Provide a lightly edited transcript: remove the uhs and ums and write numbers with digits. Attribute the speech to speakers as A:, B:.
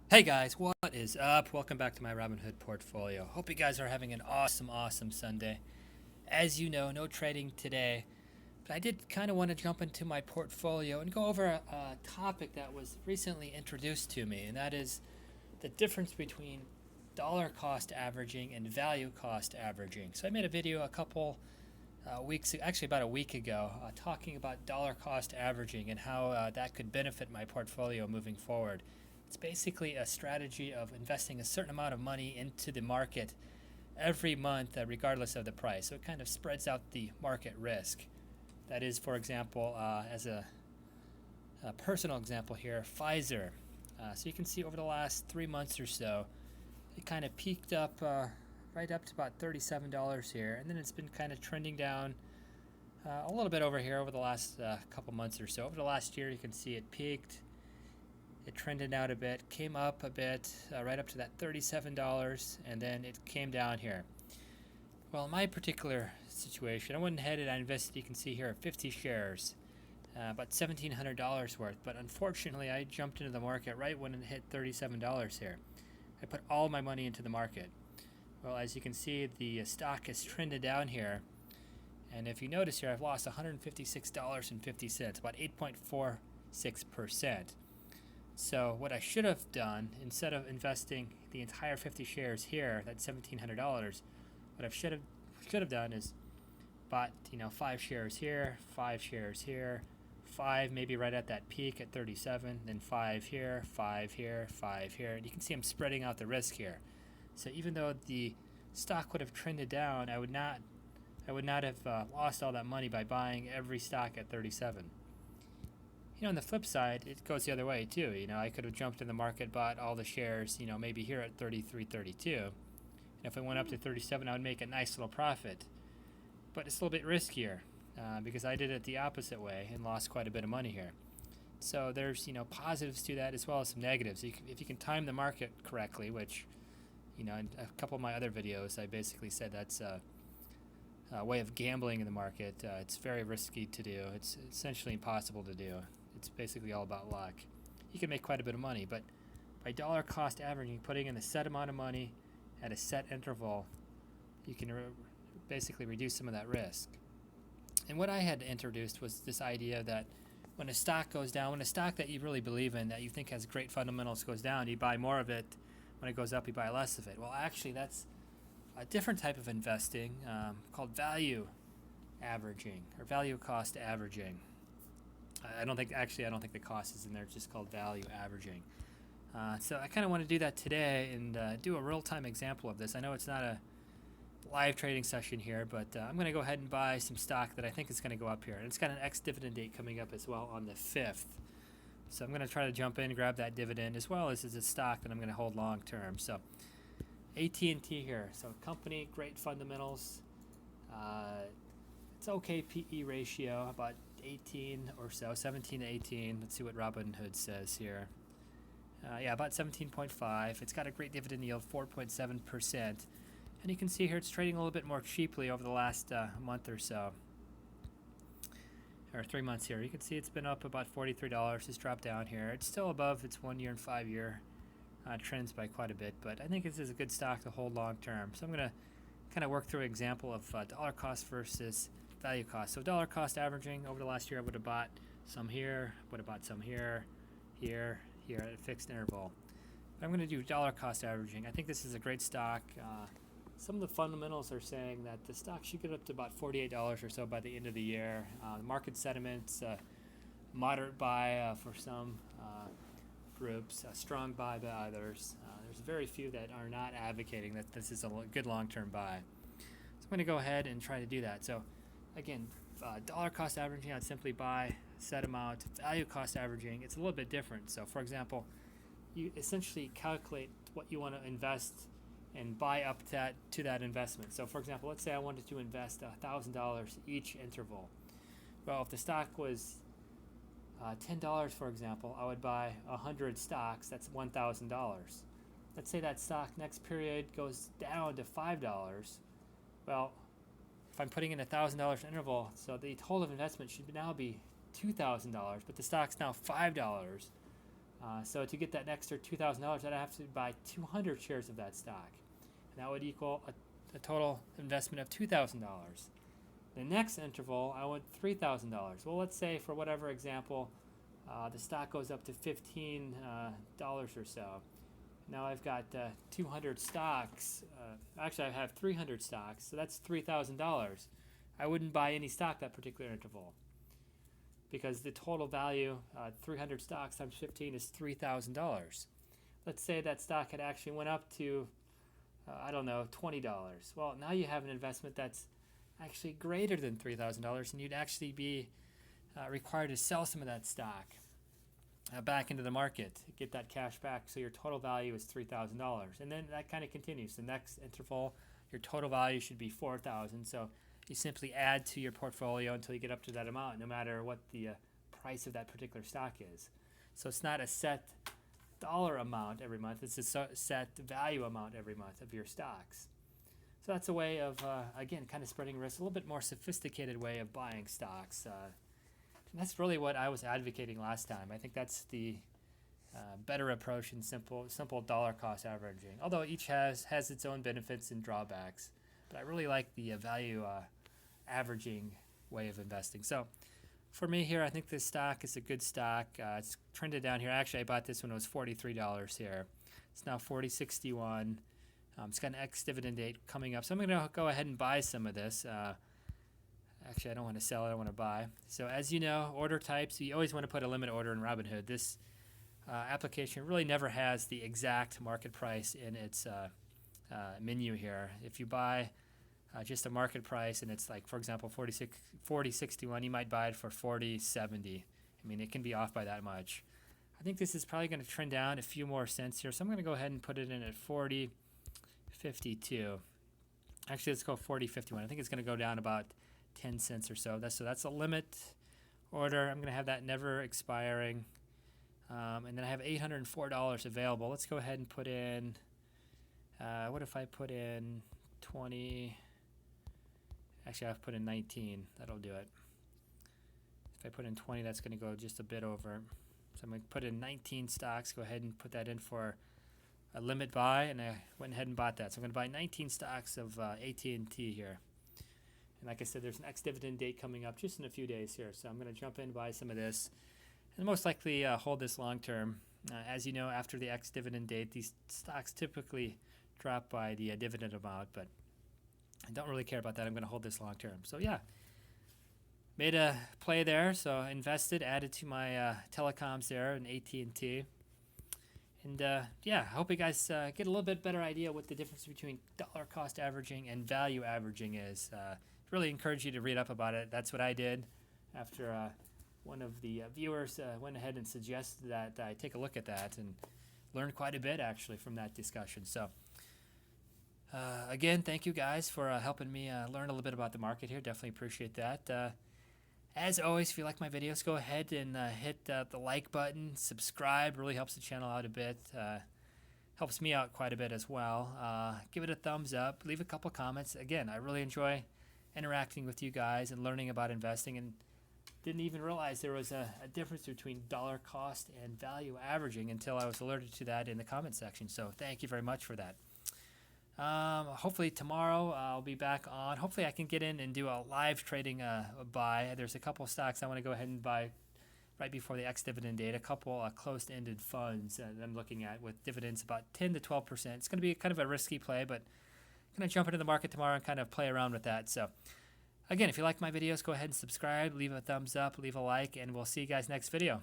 A: Hey guys, what is up? Welcome back to my Robinhood portfolio. Hope you guys are having an awesome Sunday. As you know, no trading today, but I did kind of want to jump into my portfolio and go over a topic that was recently introduced to me, and that is the difference between dollar cost averaging and value cost averaging. So I made a video a couple weeks, actually about a week ago, talking about dollar cost averaging and how that could benefit my portfolio moving forward. It's basically a strategy of investing a certain amount of money into the market every month, regardless of the price. So it kind of spreads out the market risk. That is, for example, as a personal example here, Pfizer. So you can see over the last 3 months or so, it kind of peaked up right up to about $37 here, and then it's been kind of trending down a little bit over here over the last couple months or so. Over the last year, you can see it peaked. It trended out a bit, came up a bit, right up to that $37, and then it came down here. Well, in my particular situation, I went ahead and I invested, you can see here, 50 shares, about $1,700 worth. But unfortunately, I jumped into the market right when it hit $37 here. I put all my money into the market. Well, as you can see, the stock has trended down here. And if you notice here, I've lost $156.50, about 8.46%. So what I should have done, instead of investing the entire 50 shares here, that's $1,700, what I should have done is bought 5 shares here, 5 shares here, five maybe right at that peak at 37, then five here, five here, five here, and you can see I'm spreading out the risk here. So even though the stock would have trended down, I would not have lost all that money by buying every stock at 37. On the flip side, it goes the other way too. I could have jumped in the market, bought all the shares, maybe here at 33, 32. And if it went up to 37, I would make a nice little profit. But it's a little bit riskier because I did it the opposite way and lost quite a bit of money here. So there's, positives to that as well as some negatives. If you can time the market correctly, which, in a couple of my other videos, I basically said that's a way of gambling in the market. It's very risky to do. It's essentially impossible to do. It's basically all about luck. You can make quite a bit of money, but by dollar cost averaging, putting in a set amount of money at a set interval, you can basically reduce some of that risk. And what I had introduced was this idea that when a stock goes down, when a stock that you really believe in, that you think has great fundamentals goes down, you buy more of it. When it goes up, you buy less of it. Well, actually, that's a different type of investing called value averaging or value cost averaging. I don't think the cost is in there. It's just called value averaging. So I kind of want to do that today and do a real-time example of this. I know it's not a live trading session here, but I'm going to go ahead and buy some stock that I think is going to go up here. And it's got an ex-dividend date coming up as well on the 5th. So I'm going to try to jump in, grab that dividend, as well as a stock that I'm going to hold long-term. So AT&T here. So company, great fundamentals. It's okay PE ratio, about 18 or so, 17 to 18. Let's see what Robinhood says here. Yeah, about 17.5. It's got a great dividend yield, 4.7%. And you can see here it's trading a little bit more cheaply over the last month or so, or 3 months here. You can see it's been up about $43. It's dropped down here. It's still above its 1 year and 5 year trends by quite a bit, but I think this is a good stock to hold long term. So I'm going to kind of work through an example of dollar cost versus value cost. So dollar cost averaging over the last year, I would have bought some here, would have bought some here, here, here at a fixed interval. But I'm going to do dollar cost averaging. I think this is a great stock. Some of the fundamentals are saying that the stock should get up to about $48 or so by the end of the year. The market sentiment's moderate buy for some groups, strong buy by others. There's very few that are not advocating that this is a good long-term buy. So I'm going to go ahead and try to do that. So again, dollar cost averaging, I'd simply buy set amount. Value cost averaging, it's a little bit different. So for example, you essentially calculate what you want to invest and buy up to that investment. So for example, let's say I wanted to invest $1,000 each interval. Well, if the stock was $10, for example, I would buy 100 stocks. That's $1,000. Let's say that stock next period goes down to $5. Well, if I'm putting in $1,000 interval, so the total investment should now be $2,000, but the stock's now $5. So to get that extra $2,000, I'd have to buy 200 shares of that stock. And that would equal a total investment of $2,000. The next interval, I want $3,000. Well, let's say for whatever example, the stock goes up to $15 or so. Now I've got 200 stocks. Actually, I have 300 stocks, so that's $3,000. I wouldn't buy any stock that particular interval because the total value, 300 stocks times 15 is $3,000. Let's say that stock had actually went up to, I don't know, $20. Well, now you have an investment that's actually greater than $3,000, and you'd actually be required to sell some of that stock back into the market, get that cash back, so your total value is $3,000. And then that kind of continues. The next interval, your total value should be $4,000. So you simply add to your portfolio until you get up to that amount, no matter what the price of that particular stock is. So it's not a set dollar amount every month, it's a set value amount every month of your stocks. So that's a way of, again, kind of spreading risk, a little bit more sophisticated way of buying stocks. And that's really what I was advocating last time. I think that's the better approach in simple dollar cost averaging. Although each has its own benefits and drawbacks, but I really like the value averaging way of investing. So for me here, I think this stock is a good stock. It's trended down here. Actually, I bought this when it was $43 here. It's now $40.61. It's got an ex-dividend date coming up. So I'm going to go ahead and buy some of this. Actually, I don't want to sell it. I want to buy. So as you know, order types, you always want to put a limit order in Robinhood. This application really never has the exact market price in its menu here. If you buy just a market price and it's like, for example, $40.61, you might buy it for $40.70. I mean, it can be off by that much. I think this is probably going to trend down a few more cents here. So I'm going to go ahead and put it in at $40.52. Actually, let's go $40.51. I think it's going to go down about 10 cents or so. That's a limit order. I'm going to have that never expiring. And then I have $804 available. Let's go ahead and put in, what if I put in 20? Actually, I've put in 19. That'll do it. If I put in 20, that's going to go just a bit over. So I'm going to put in 19 stocks. Go ahead and put that in for a limit buy, and I went ahead and bought that. So I'm going to buy 19 stocks of AT&T here. And like I said, there's an ex-dividend date coming up just in a few days here. So I'm going to jump in and buy some of this and most likely hold this long term. As you know, after the ex-dividend date, these stocks typically drop by the dividend amount, but I don't really care about that. I'm going to hold this long term. So yeah, made a play there. So invested, added to my telecoms there in AT&T. And yeah, I hope you guys get a little bit better idea what the difference between dollar cost averaging and value averaging is. Really encourage you to read up about it. That's what I did after one of the viewers went ahead and suggested that I take a look at that, and learned quite a bit actually from that discussion. So again, thank you guys for helping me learn a little bit about the market here. Definitely appreciate that. As always, if you like my videos, go ahead and hit the like button, subscribe. Really helps the channel out a bit. Helps me out quite a bit as well. Give it a thumbs up. Leave a couple comments. Again, I really enjoy interacting with you guys and learning about investing, and didn't even realize there was a difference between dollar cost and value averaging until I was alerted to that in the comment section. So thank you very much for that. Hopefully tomorrow I'll be back on. Hopefully I can get in and do a live trading buy. There's a couple of stocks I want to go ahead and buy right before the ex-dividend date. A couple closed-ended funds that I'm looking at with dividends about 10 to 12%. It's going to be kind of a risky play, but I'm going to jump into the market tomorrow and kind of play around with that. So again, if you like my videos, go ahead and subscribe, leave a thumbs up, leave a like, and we'll see you guys next video.